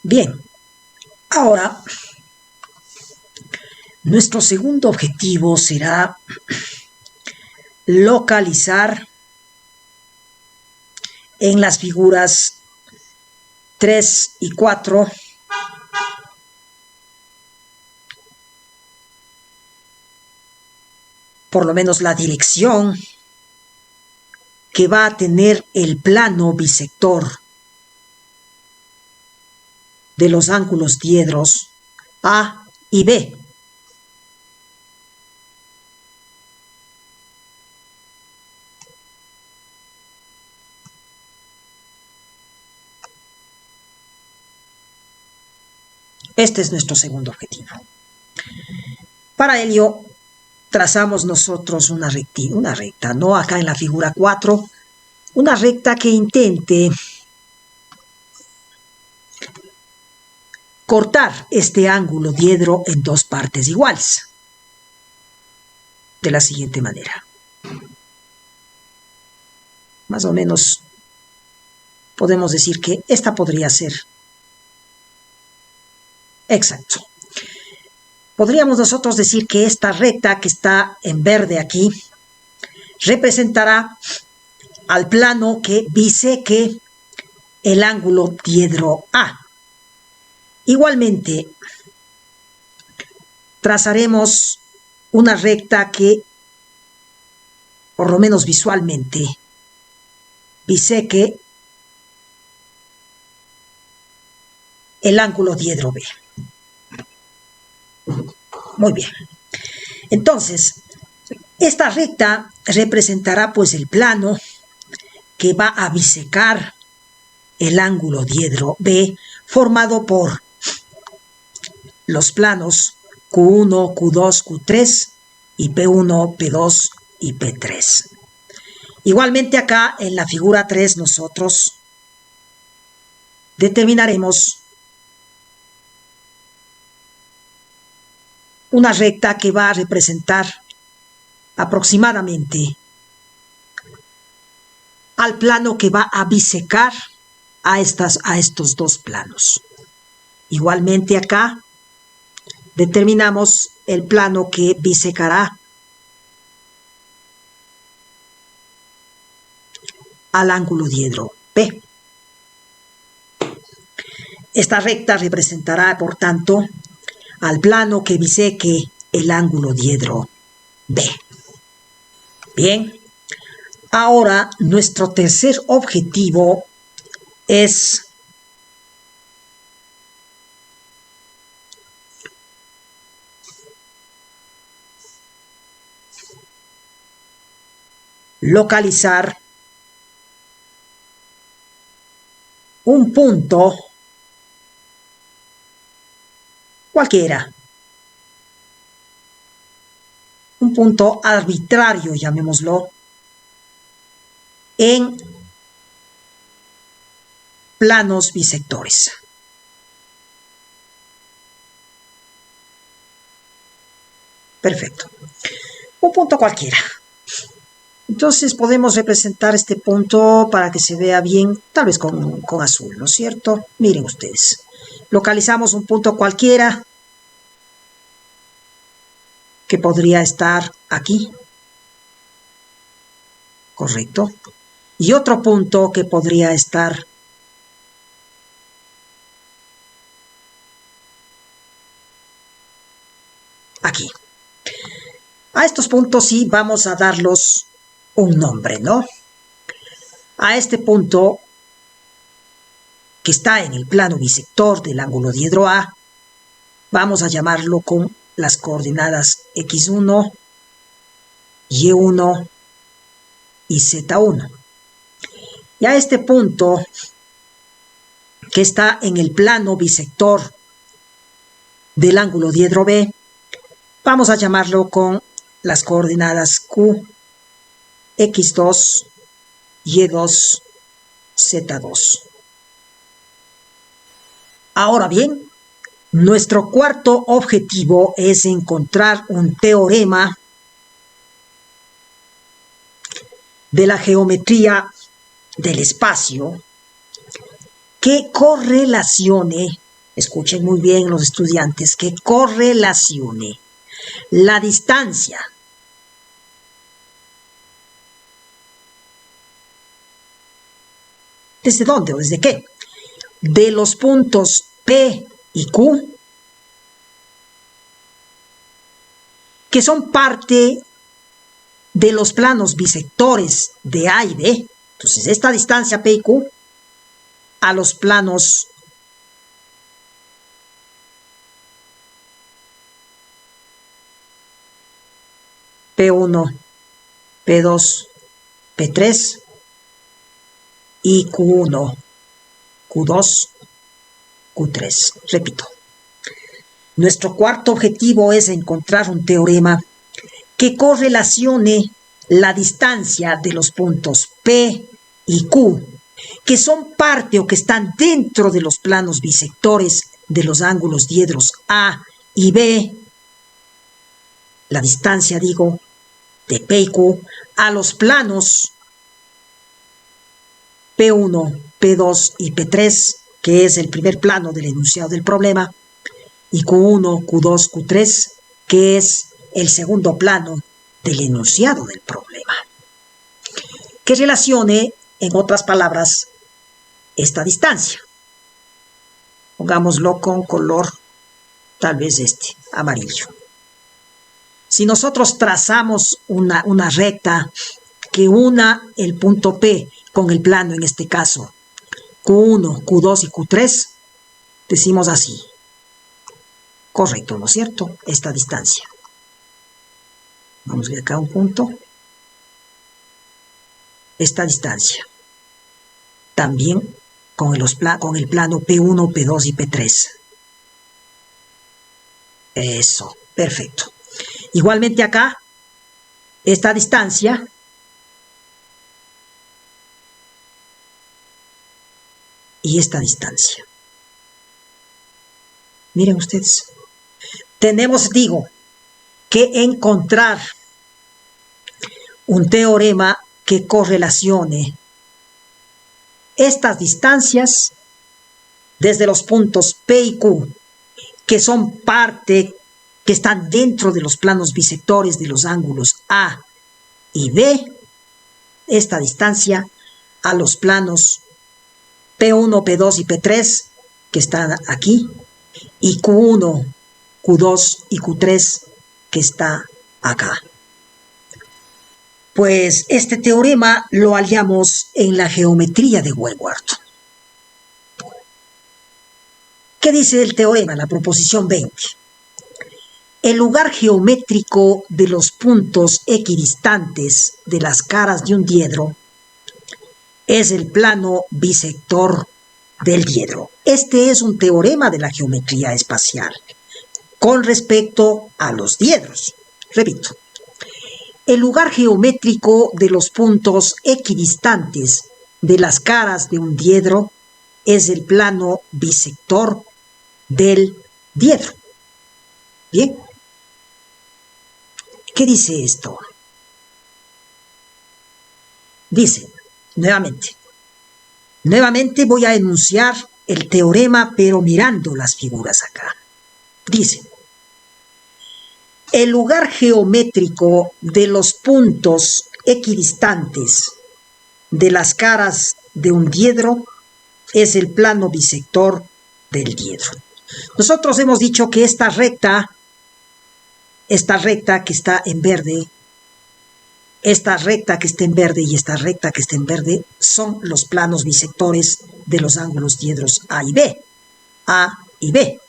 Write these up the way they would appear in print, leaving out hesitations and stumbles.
Bien, ahora nuestro segundo objetivo será localizar en las figuras 3 y 4 por lo menos la dirección que va a tener el plano bisector de los ángulos diedros A y B. Este es nuestro segundo objetivo. Para ello, trazamos nosotros una recta, ¿no? Acá en la figura 4, una recta que intente cortar este ángulo diedro en dos partes iguales. De la siguiente manera. Más o menos podemos decir que esta podría ser exacto. Podríamos nosotros decir que esta recta que está en verde aquí representará al plano que biseque el ángulo diedro A. Igualmente, trazaremos una recta que, por lo menos visualmente, biseque el ángulo diedro B. Muy bien. Entonces, esta recta representará pues el plano que va a bisecar el ángulo diedro B formado por los planos Q1, Q2, Q3 y P1, P2 y P3. Igualmente acá en la figura 3 nosotros determinaremos una recta que va a representar aproximadamente al plano que va a bisecar a estos dos planos. Igualmente acá determinamos el plano que bisecará al ángulo diedro P. Esta recta representará, por tanto, al plano que biseque el ángulo diedro B. Bien, ahora nuestro tercer objetivo es localizar un punto cualquiera, un punto arbitrario, llamémoslo, en planos bisectores. Perfecto. Un punto cualquiera. Entonces podemos representar este punto para que se vea bien, tal vez con azul, ¿no es cierto? Miren ustedes. Localizamos un punto cualquiera que podría estar aquí. Correcto. Y otro punto que podría estar aquí. A estos puntos sí vamos a darlos un nombre, ¿no? A este punto que está en el plano bisector del ángulo diedro A, vamos a llamarlo con las coordenadas X1, Y1 y Z1. Y a este punto que está en el plano bisector del ángulo diedro B, vamos a llamarlo con las coordenadas Q, X2, Y2, Z2. Ahora bien, nuestro cuarto objetivo es encontrar un teorema de la geometría del espacio que correlacione escuchen muy bien los estudiantes, que correlacione la distancia ¿desde dónde o desde qué? De los puntos P y Q, que son parte de los planos bisectores de A y B. Entonces, esta distancia P y Q a los planos P1, P2, P3 y Q1, Q2, Q3. Repito, nuestro cuarto objetivo es encontrar un teorema que correlacione la distancia de los puntos P y Q, que son parte o que están dentro de los planos bisectores de los ángulos diedros A y B, la distancia, digo, de P y Q a los planos P1, P2 y P3, que es el primer plano del enunciado del problema, y Q1, Q2, Q3, que es el segundo plano del enunciado del problema. Que relacione, en otras palabras, esta distancia. Pongámoslo con color, tal vez amarillo. Si nosotros trazamos una recta que una el punto P con el plano, en este caso, Q1, Q2 y Q3, decimos así. Correcto, ¿no es cierto? Esta distancia. Vamos a ver acá un punto. Esta distancia. También con el plano P1, P2 y P3. Eso, perfecto. Igualmente acá, esta distancia y esta distancia. Miren ustedes. Tenemos, digo, que encontrar un teorema que correlacione estas distancias desde los puntos P y Q, que son parte, que están dentro de los planos bisectores de los ángulos A y B, esta distancia a los planos P1, P2 y P3, que están aquí, y Q1, Q2 y Q3, que está acá. Pues este teorema lo hallamos en la geometría de Wentworth. ¿Qué dice el teorema? La proposición 20. El lugar geométrico de los puntos equidistantes de las caras de un diedro es el plano bisector del diedro. Este es un teorema de la geometría espacial con respecto a los diedros. Repito, el lugar geométrico de los puntos equidistantes de las caras de un diedro es el plano bisector del diedro. Bien. ¿Qué dice esto? Dice, nuevamente voy a enunciar el teorema, pero mirando las figuras acá. Dice, el lugar geométrico de los puntos equidistantes de las caras de un diedro es el plano bisector del diedro. Nosotros hemos dicho que esta recta que está en verde, esta recta que está en verde y esta recta que está en verde son los planos bisectores de los ángulos diedros A y B. A y B.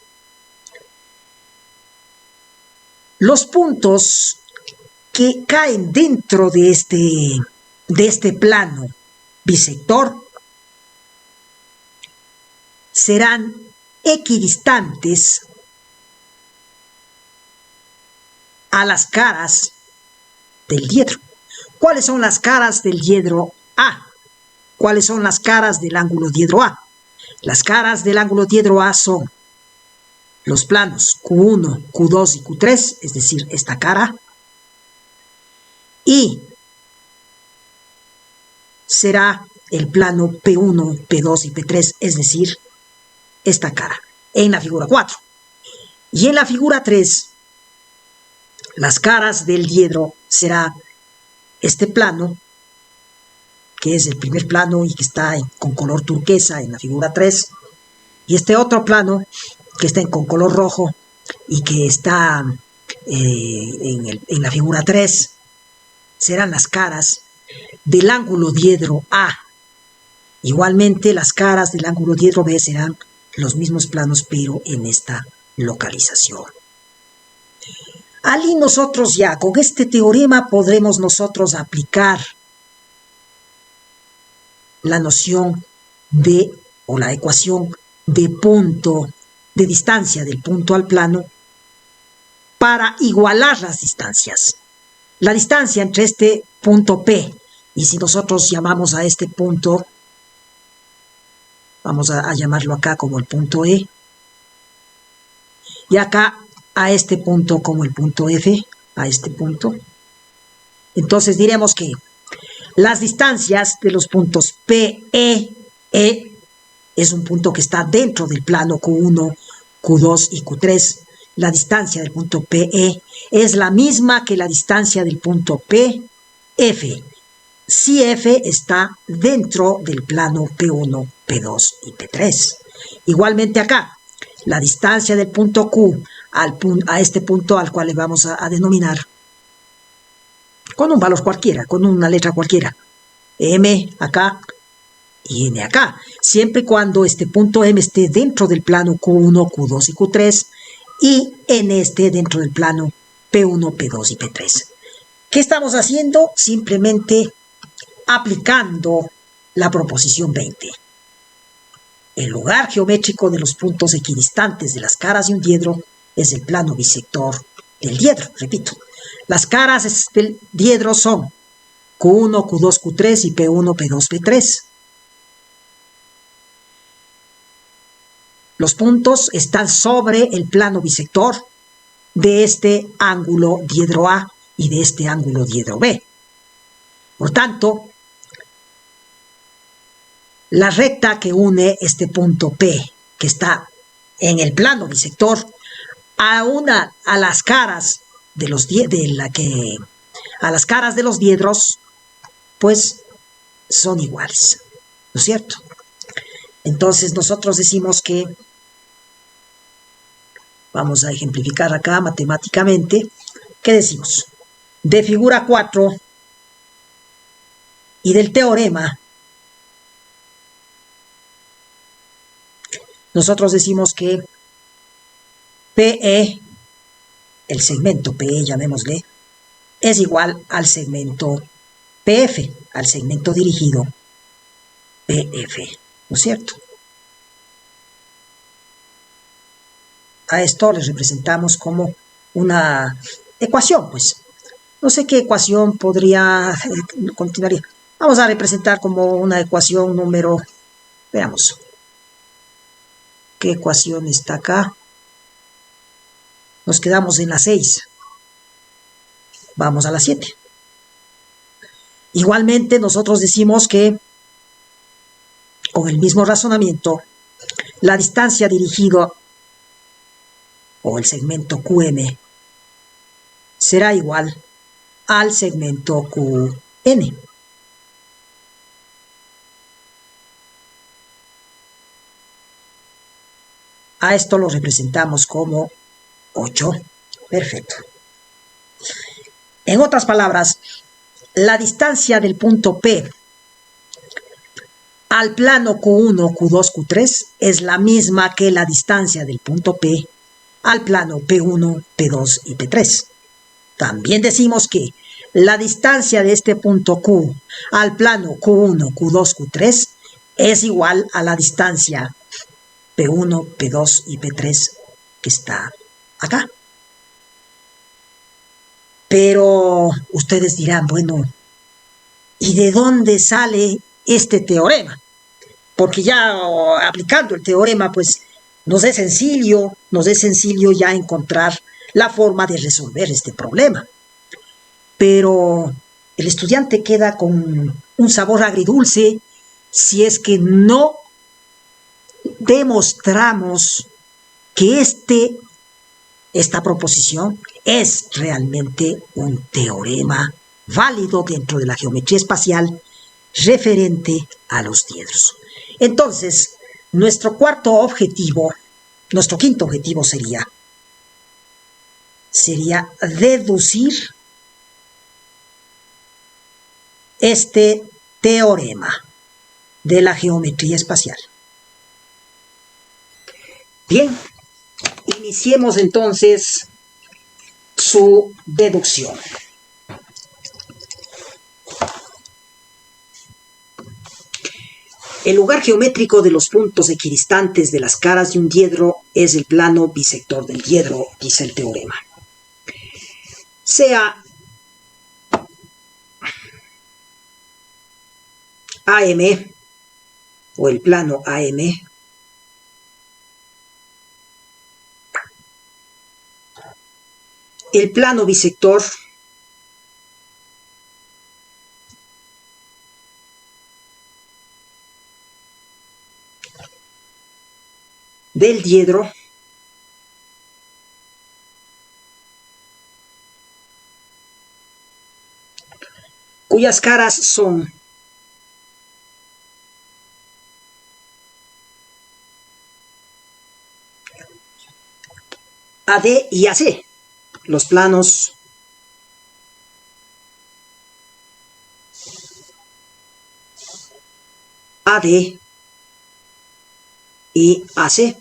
Los puntos que caen dentro de este plano bisector serán equidistantes a las caras del diedro. ¿Cuáles son las caras del diedro A? ¿Cuáles son las caras del ángulo diedro A? Las caras del ángulo diedro A son los planos Q1, Q2 y Q3, es decir, esta cara, y será el plano P1, P2 y P3, es decir, esta cara. en la figura 4. Y en la figura 3, las caras del diedro será este plano, que es el primer plano y que está con color turquesa en la figura 3, y este otro plano que está con color rojo y que está en la figura 3, serán las caras del ángulo diedro A. Igualmente, las caras del ángulo diedro B serán los mismos planos, pero en esta localización. Allí nosotros ya, con este teorema, podremos nosotros aplicar la noción de, o la ecuación de punto, de distancia del punto al plano, para igualar las distancias. La distancia entre este punto P, y si nosotros llamamos a este punto, vamos a llamarlo acá como el punto E, y acá a este punto como el punto F, a este punto. Entonces diremos que las distancias de los puntos P, E es un punto que está dentro del plano Q1, Q2 y Q3. La distancia del punto PE es la misma que la distancia del punto PF, si F está dentro del plano P1, P2 y P3. Igualmente acá, la distancia del punto Q a este punto al cual le vamos a denominar con un valor cualquiera, con una letra cualquiera, M acá y N acá, siempre y cuando este punto M esté dentro del plano Q1, Q2 y Q3 y N esté dentro del plano P1, P2 y P3. ¿Qué estamos haciendo? Simplemente aplicando la proposición 20. El lugar geométrico de los puntos equidistantes de las caras de un diedro es el plano bisector del diedro. Repito, las caras del diedro son Q1, Q2, Q3 y P1, P2, P3. Los puntos están sobre el plano bisector de este ángulo diedro A y de este ángulo diedro B. Por tanto, la recta que une este punto P, que está en el plano bisector, a las caras de los diedros, pues son iguales, ¿no es cierto? Entonces nosotros decimos que, vamos a ejemplificar acá matemáticamente, ¿qué decimos? De figura 4 y del teorema, nosotros decimos que PE, el segmento PE, llamémosle, es igual al segmento PF, al segmento dirigido PF, ¿no es cierto? A esto le representamos como una ecuación, pues. No sé qué ecuación continuaría. Vamos a representar como una ecuación número, veamos. ¿Qué ecuación está acá? Nos quedamos en la 6. Vamos a la 7. Igualmente nosotros decimos que, con el mismo razonamiento, la distancia dirigida o el segmento QM será igual al segmento QN. A esto lo representamos como 8. Perfecto. En otras palabras, la distancia del punto P al plano Q1, Q2, Q3 es la misma que la distancia del punto P al plano P1, P2 y P3. También decimos que la distancia de este punto Q al plano Q1, Q2, Q3 es igual a la distancia P1, P2 y P3 que está acá. Pero ustedes dirán, bueno, ¿y de dónde sale este teorema? Porque ya aplicando el teorema, pues nos es sencillo ya encontrar la forma de resolver este problema. Pero el estudiante queda con un sabor agridulce si es que no demostramos que esta proposición es realmente un teorema válido dentro de la geometría espacial referente a los diedros. Entonces, nuestro quinto objetivo sería deducir este teorema de la geometría espacial. Bien, iniciemos entonces su deducción. El lugar geométrico de los puntos equidistantes de las caras de un diedro es el plano bisector del diedro, dice el teorema. Sea AM o el plano AM el plano bisector del diedro cuyas caras son AD y AC, los planos AD y AC.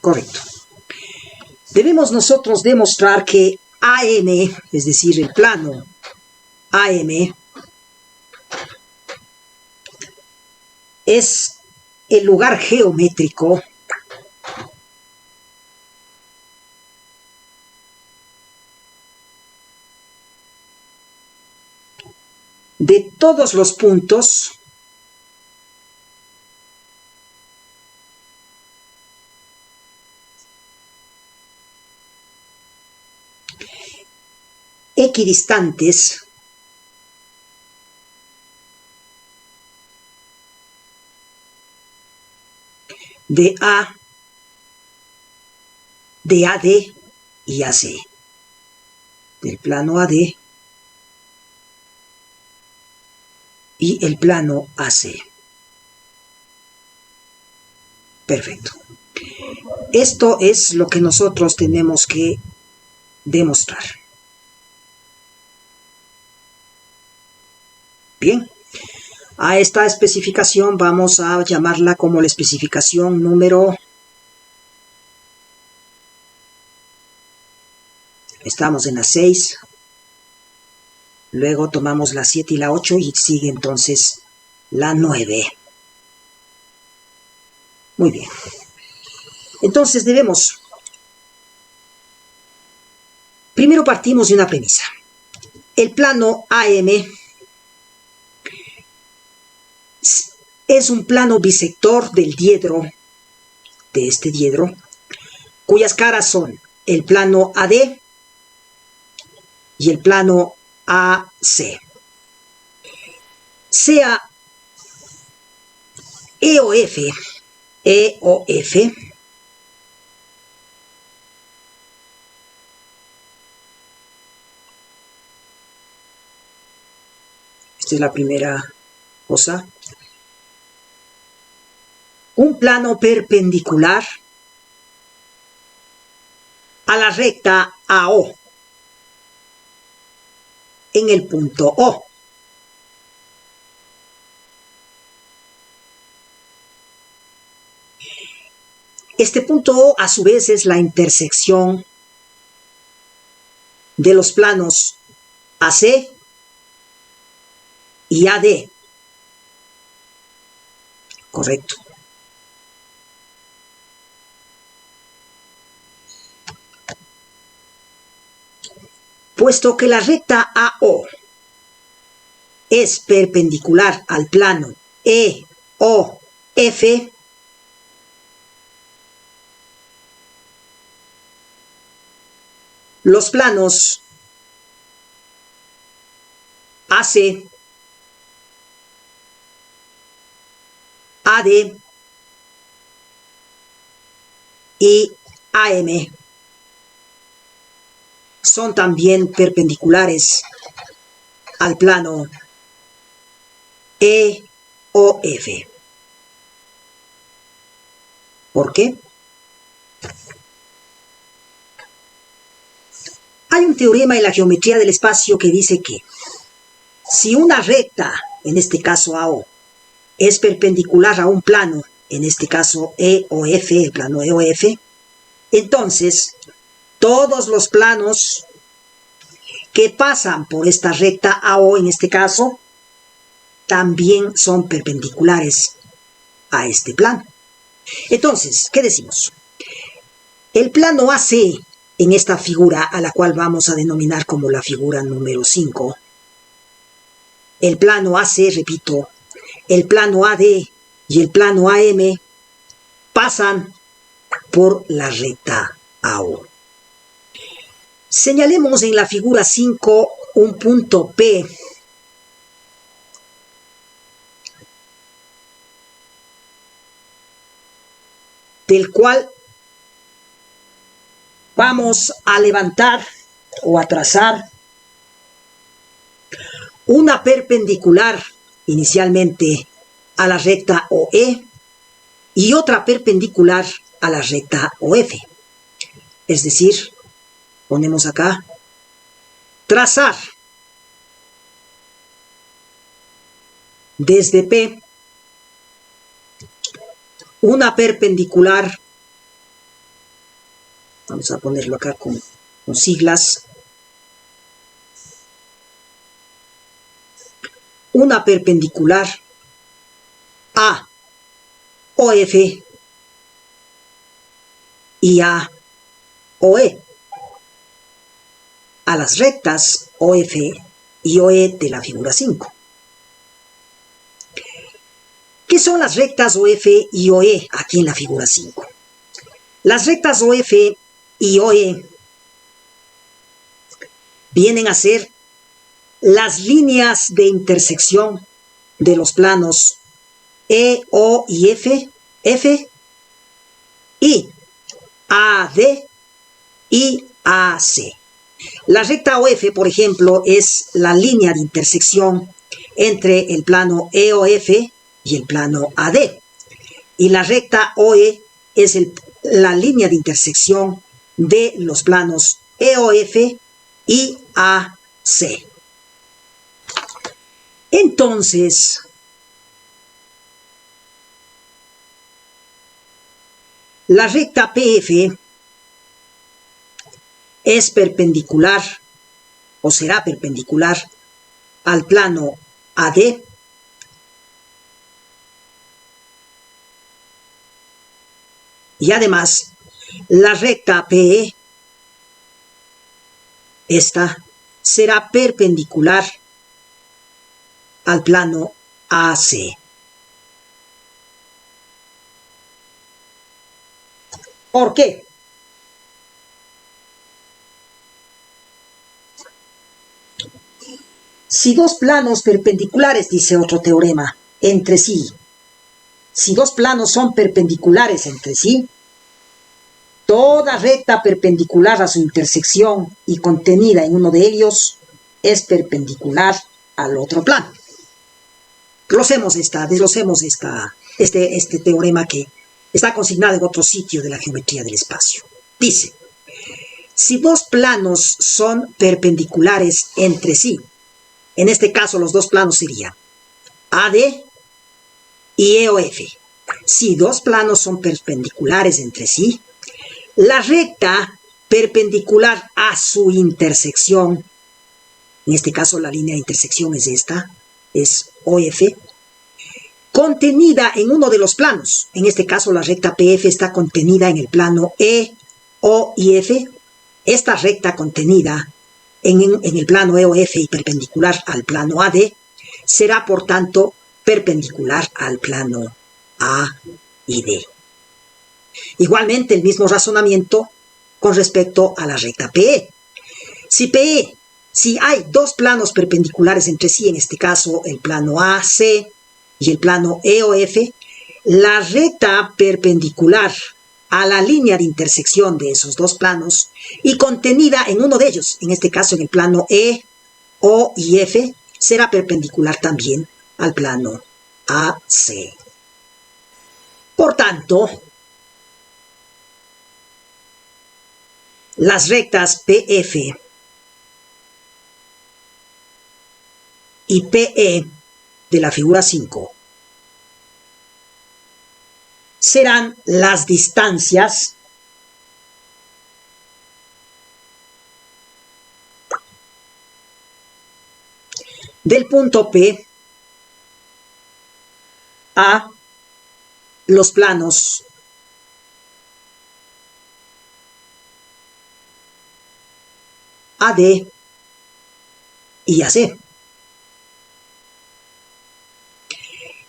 Correcto. Debemos nosotros demostrar que AM, es decir, el plano AM, es el lugar geométrico de todos los puntos equidistantes de A, de AD y AC, del plano AD y el plano AC. Perfecto. Esto es lo que nosotros tenemos que demostrar. Bien, a esta especificación vamos a llamarla como la especificación número... Estamos en la 6, luego tomamos la 7 y la 8 y sigue entonces la 9. Muy bien. Entonces primero partimos de una premisa. El plano AM es un plano bisector del diedro, de este diedro, cuyas caras son el plano AD y el plano AC. Sea E o F, esta es la primera cosa, un plano perpendicular a la recta AO en el punto O. Este punto O, a su vez, es la intersección de los planos AC y AD. Correcto. Puesto que la recta AO es perpendicular al plano EOF, los planos AC AD y AM son también perpendiculares al plano EOF. ¿Por qué? Hay un teorema en la geometría del espacio que dice que si una recta, en este caso AO, es perpendicular a un plano, en este caso EOF, el plano EOF, entonces todos los planos que pasan por esta recta AO, en este caso, también son perpendiculares a este plano. Entonces, ¿qué decimos? El plano AC, en esta figura, a la cual vamos a denominar como la figura número 5, el plano AC, repito, el plano AD y el plano AM pasan por la recta AO. Señalemos en la figura 5 un punto P del cual vamos a levantar o a trazar una perpendicular inicialmente a la recta OE y otra perpendicular a la recta OF. Es decir, ponemos acá, trazar desde P una perpendicular, vamos a ponerlo acá con siglas, una perpendicular a OF y a OE, a las rectas OF y OE de la figura 5. ¿Qué son las rectas OF y OE aquí en la figura 5? Las rectas OF y OE vienen a ser las líneas de intersección de los planos E, O y F y AD y AC. La recta OF, por ejemplo, es la línea de intersección entre el plano EOF y el plano AD. Y la recta OE es la línea de intersección de los planos EOF y AC. Entonces, la recta PF es perpendicular o será perpendicular al plano AD y además la recta PE, esta será perpendicular al plano AC. ¿Por qué? Si dos planos perpendiculares, dice otro teorema, entre sí, si dos planos son perpendiculares entre sí, toda recta perpendicular a su intersección y contenida en uno de ellos es perpendicular al otro plano. Desglosemos este teorema que está consignado en otro sitio de la geometría del espacio. Dice, si dos planos son perpendiculares entre sí, en este caso los dos planos serían AD y EOF. Si dos planos son perpendiculares entre sí, la recta perpendicular a su intersección, en este caso la línea de intersección es esta, es OF, contenida en uno de los planos, en este caso la recta PF está contenida en el plano E, O y F, esta recta contenida en el plano EOF y perpendicular al plano AD, será por tanto perpendicular al plano A y D. Igualmente el mismo razonamiento con respecto a la recta PE. Si hay dos planos perpendiculares entre sí, en este caso el plano AC y el plano EOF, la recta perpendicular a la línea de intersección de esos dos planos y contenida en uno de ellos, en este caso en el plano E, O y F, será perpendicular también al plano AC. Por tanto, las rectas PF y PE de la figura 5 serán las distancias del punto P a los planos AD y AC.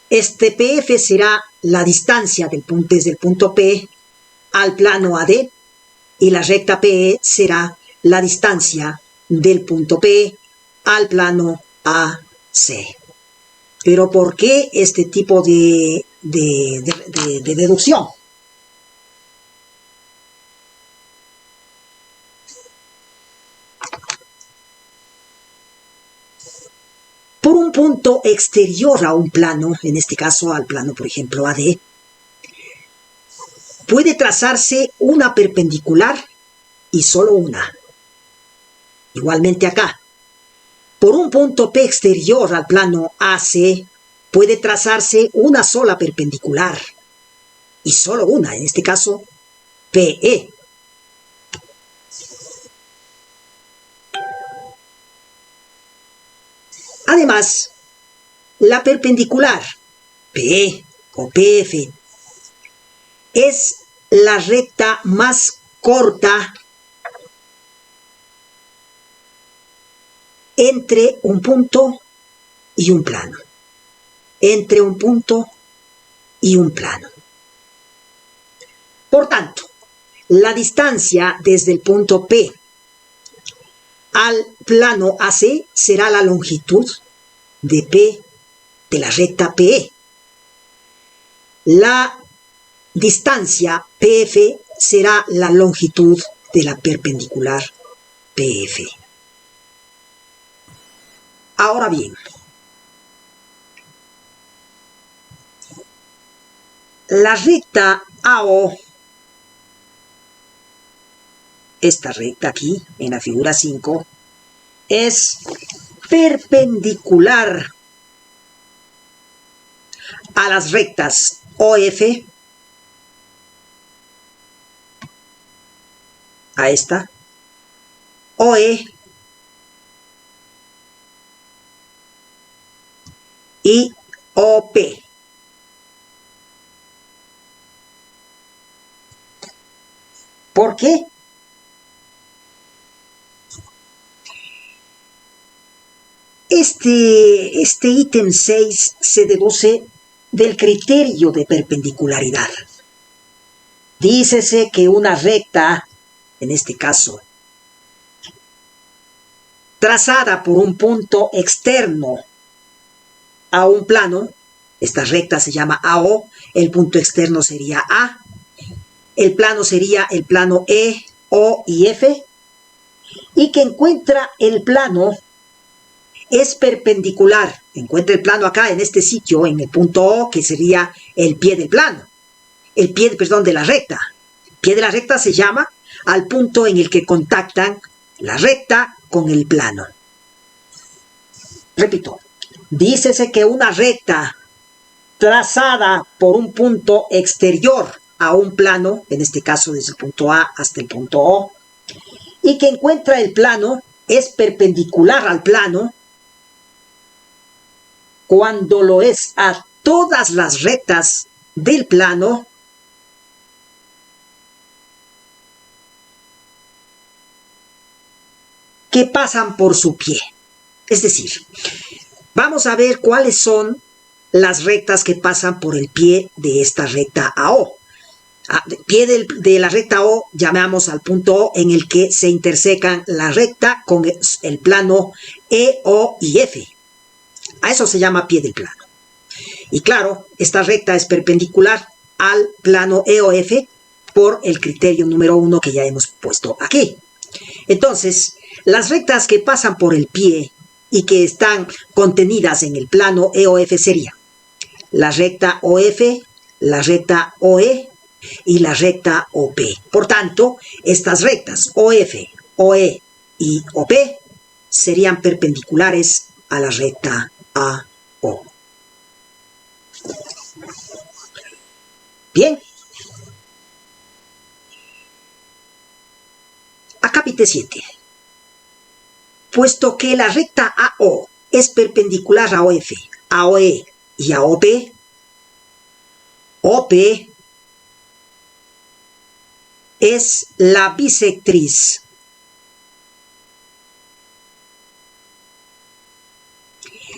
Este PF será la distancia desde el punto P al plano AD y la recta PE será la distancia del punto P al plano AC. Pero ¿por qué este tipo de deducción? Por un punto exterior a un plano, en este caso al plano, por ejemplo, AD, puede trazarse una perpendicular y solo una. Igualmente acá. Por un punto P exterior al plano AC, puede trazarse una sola perpendicular y solo una, en este caso, PE. Además, la perpendicular PE o PF es la recta más corta entre un punto y un plano. Entre un punto y un plano. Por tanto, la distancia desde el punto P al plano AC será la longitud de P de la recta PE. La distancia PF será la longitud de la perpendicular PF. Ahora bien, la recta AO, esta recta aquí en la figura 5, es perpendicular a las rectas OF, a esta, OE y OP. ¿Por qué? Este ítem 6 se deduce del criterio de perpendicularidad. Dícese que una recta, en este caso, trazada por un punto externo a un plano, esta recta se llama AO, el punto externo sería A, el plano sería el plano E, O y F, y que encuentra el plano es perpendicular, encuentra el plano acá en este sitio, en el punto O, que sería el pie del plano, el pie, perdón, de la recta. El pie de la recta se llama al punto en el que contactan la recta con el plano. Repito, dícese que una recta trazada por un punto exterior a un plano, en este caso desde el punto A hasta el punto O, y que encuentra el plano es perpendicular al plano cuando lo es a todas las rectas del plano que pasan por su pie. Es decir, vamos a ver cuáles son las rectas que pasan por el pie de esta recta AO. Pie de la recta O llamamos al punto O en el que se intersecan la recta con el plano E, O y F. A eso se llama pie del plano. Y claro, esta recta es perpendicular al plano EOF por el criterio número 1 que ya hemos puesto aquí. Entonces, las rectas que pasan por el pie y que están contenidas en el plano EOF serían la recta OF, la recta OE y la recta OP. Por tanto, estas rectas OF, OE y OP serían perpendiculares a la recta AO. Bien. Acápite 7. Puesto que la recta AO es perpendicular a OF, a OE y a OP, OP es la bisectriz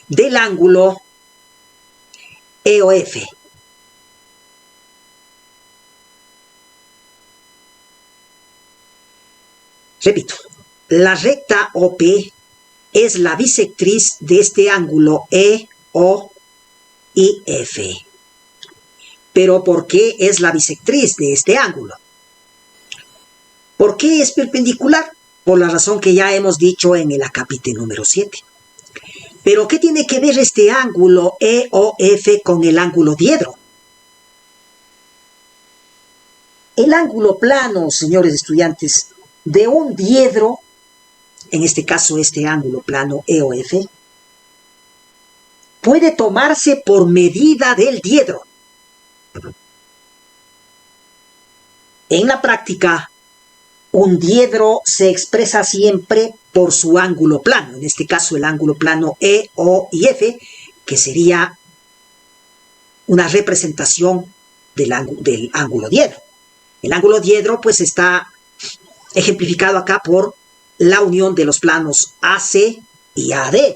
del ángulo EOF. Repito, la recta OP es la bisectriz de este ángulo EO y F. ¿Pero por qué es la bisectriz de este ángulo? ¿Por qué es perpendicular? Por la razón que ya hemos dicho en el acápite número 7. ¿Pero qué tiene que ver este ángulo EOF con el ángulo diedro? El ángulo plano, señores estudiantes, de un diedro, en este caso este ángulo plano EOF, puede tomarse por medida del diedro. En la práctica, un diedro se expresa siempre por su ángulo plano, en este caso el ángulo plano E, O y F, que sería una representación del ángulo diedro. El ángulo diedro pues está ejemplificado acá por la unión de los planos AC y AD.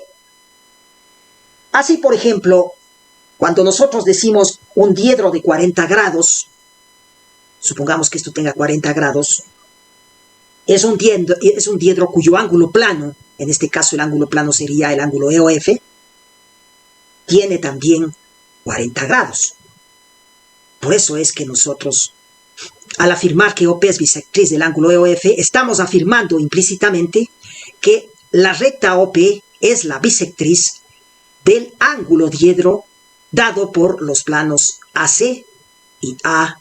Así, por ejemplo, cuando nosotros decimos un diedro de 40 grados, supongamos que esto tenga 40 grados, es un diedro cuyo ángulo plano, en este caso el ángulo plano sería el ángulo EOF, tiene también 40 grados. Por eso es que nosotros, al afirmar que OP es bisectriz del ángulo EOF, estamos afirmando implícitamente que la recta OP es la bisectriz del ángulo diedro dado por los planos AC y AD.